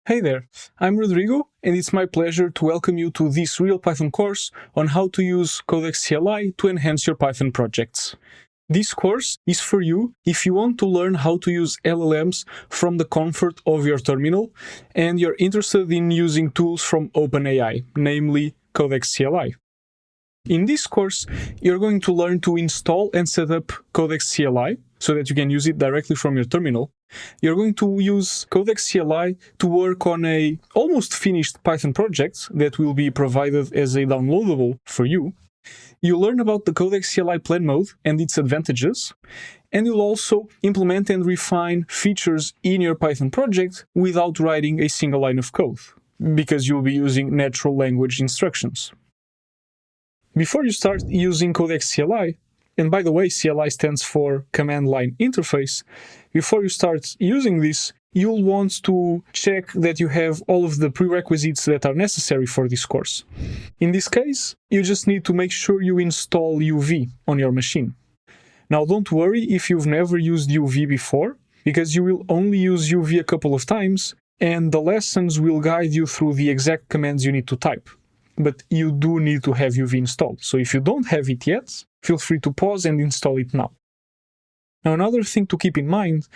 Hey there, I'm Rodrigo, and it's my pleasure to welcome you to this Real Python course on how to use Codex CLI to enhance your Python projects. This course is for you if you want to learn how to use LLMs from the comfort of your terminal and you're interested in using tools from OpenAI, namely Codex CLI. In this course, you're going to learn to install and set up Codex CLI so that you can use it directly from your terminal. You're going to use Codex CLI to work on a almost finished Python project that will be provided as a downloadable for you. You'll learn about the Codex CLI plan mode and its advantages, and you'll also implement and refine features in your Python project without writing a single line of code, because you'll be using natural language instructions. Before you start using Codex CLI, and by the way, CLI stands for Command Line Interface, before you start using this, you'll want to check that you have all of the prerequisites that are necessary for this course. In this case, you just need to make sure you install UV on your machine. Now, don't worry if you've never used UV before, because you will only use UV a couple of times, and the lessons will guide you through the exact commands you need to type. But you do need to have UV installed, so if you don't have it yet, feel free to pause and install it now. Now, another thing to keep in mind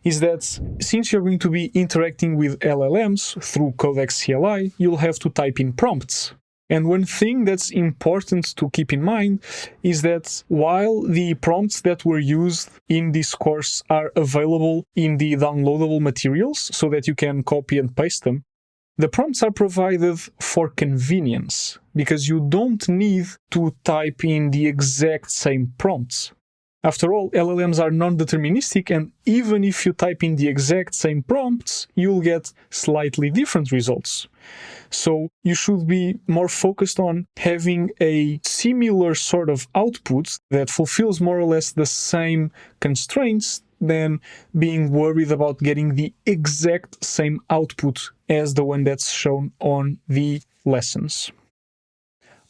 is that since you're going to be interacting with LLMs through Codex CLI, you'll have to type in prompts. And one thing that's important to keep in mind is that while the prompts that were used in this course are available in the downloadable materials so that you can copy and paste them, the prompts are provided for convenience, because you don't need to type in the exact same prompts. After all, LLMs are non-deterministic, and even if you type in the exact same prompts, you'll get slightly different results. So you should be more focused on having a similar sort of output that fulfills more or less the same constraints than being worried about getting the exact same output as the one that's shown on the lessons.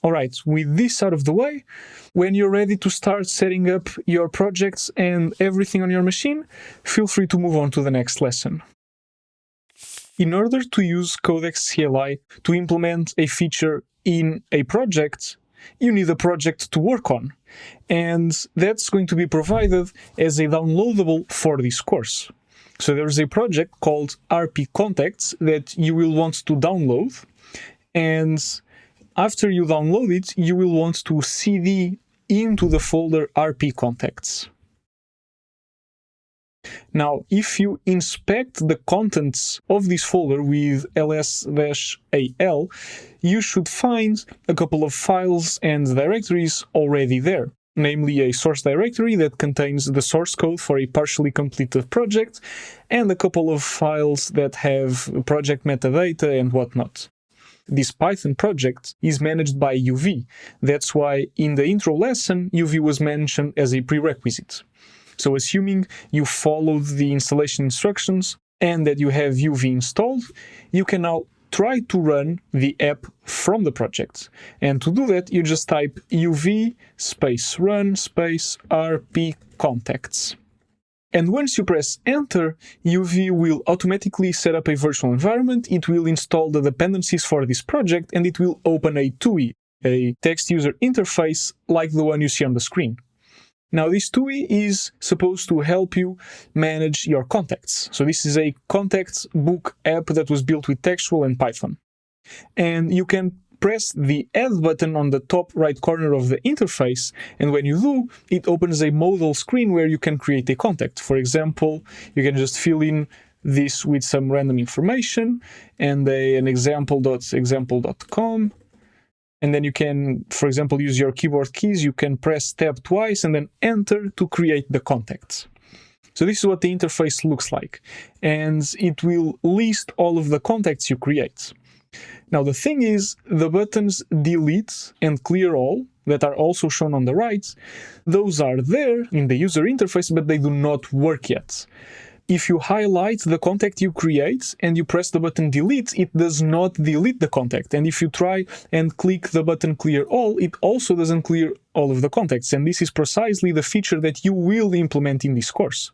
Alright, with this out of the way, when you're ready to start setting up your projects and everything on your machine, feel free to move on to the next lesson. In order to use Codex CLI to implement a feature in a project, you need a project to work on, and that's going to be provided as a downloadable for this course. So there's a project called RP Contacts that you will want to download, and after you download it, you will want to cd into the folder RP Contacts. Now, if you inspect the contents of this folder with ls-al, you should find a couple of files and directories already there, namely a source directory that contains the source code for a partially completed project, and a couple of files that have project metadata and whatnot. This Python project is managed by UV. That's why in the intro lesson, UV was mentioned as a prerequisite. So assuming you followed the installation instructions and that you have UV installed, you can now try to run the app from the project. And to do that, you just type UV space run space RP contacts. And once you press enter, UV will automatically set up a virtual environment, it will install the dependencies for this project, and it will open a TUI, a text user interface like the one you see on the screen. Now, this TUI is supposed to help you manage your contacts. So this is a contacts book app that was built with Textual and Python. And you can press the Add button on the top right corner of the interface, and when you do, it opens a modal screen where you can create a contact. For example, you can just fill in this with some random information and an example.example.com. And then you can, for example, use your keyboard keys. You can press tab twice and then enter to create the contacts. So this is what the interface looks like. And it will list all of the contacts you create. Now, the thing is, the buttons delete and clear all that are also shown on the right, those are there in the user interface, but they do not work yet. If you highlight the contact you create and you press the button delete, it does not delete the contact. And if you try and click the button clear all, it also doesn't clear all of the contacts. And this is precisely the feature that you will implement in this course.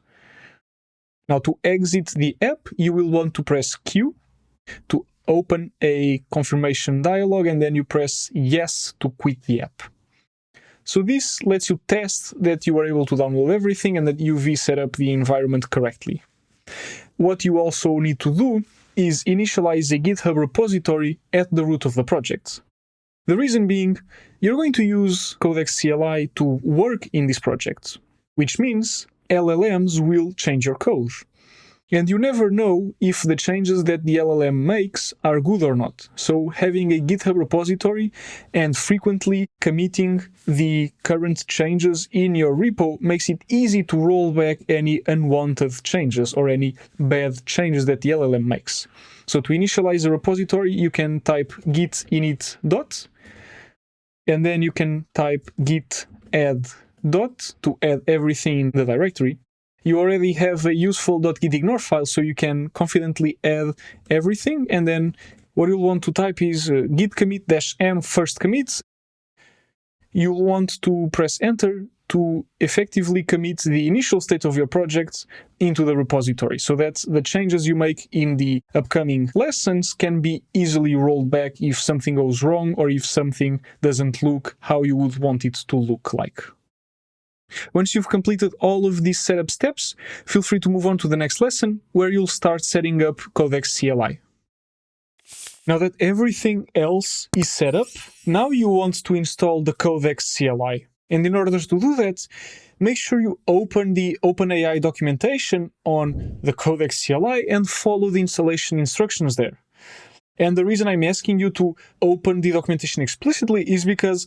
Now, to exit the app, you will want to press Q. to open a confirmation dialog, and then you press yes to quit the app. So this lets you test that you are able to download everything and that you've set up the environment correctly. What you also need to do is initialize a GitHub repository at the root of the project. The reason being, you're going to use Codex CLI to work in this project, which means LLMs will change your code. And you never know if the changes that the LLM makes are good or not. So having a GitHub repository and frequently committing the current changes in your repo makes it easy to roll back any unwanted changes or any bad changes that the LLM makes. So to initialize a repository, you can type git init dot, and then you can type git add dot to add everything in the directory. You already have a useful .gitignore file, so you can confidently add everything, and then what you'll want to type is git commit -m first commit. You'll want to press enter to effectively commit the initial state of your project into the repository, so that the changes you make in the upcoming lessons can be easily rolled back if something goes wrong or if something doesn't look how you would want it to look like. Once you've completed all of these setup steps, feel free to move on to the next lesson, where you'll start setting up Codex CLI. Now that everything else is set up, now you want to install the Codex CLI. And in order to do that, make sure you open the OpenAI documentation on the Codex CLI and follow the installation instructions there. And the reason I'm asking you to open the documentation explicitly is because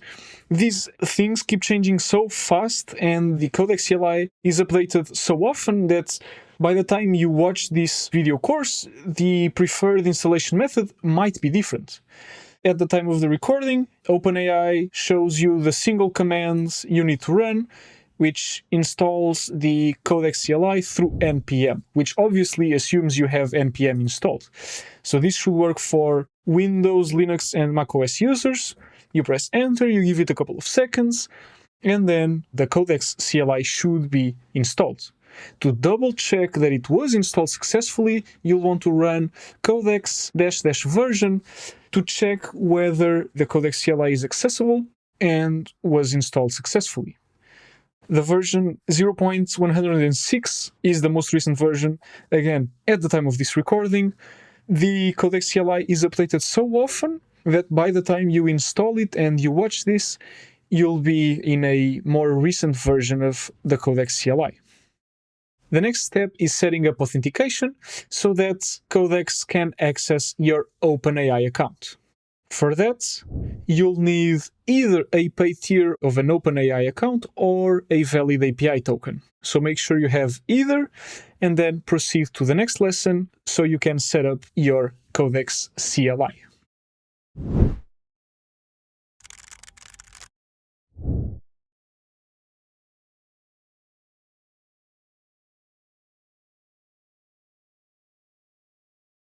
these things keep changing so fast and the Codex CLI is updated so often that by the time you watch this video course, the preferred installation method might be different. At the time of the recording, OpenAI shows you the single commands you need to run, which installs the Codex CLI through npm, which obviously assumes you have npm installed. So this should work for Windows, Linux, and macOS users. You press enter, you give it a couple of seconds, and then the Codex CLI should be installed. To double check that it was installed successfully, you'll want to run codex --version to check whether the Codex CLI is accessible and was installed successfully. The version 0.106 is the most recent version. Again, at the time of this recording, the Codex CLI is updated so often that by the time you install it and you watch this, you'll be in a more recent version of the Codex CLI. The next step is setting up authentication so that Codex can access your OpenAI account. For that, you'll need either a paid tier of an OpenAI account or a valid API token. So make sure you have either, and then proceed to the next lesson so you can set up your Codex CLI.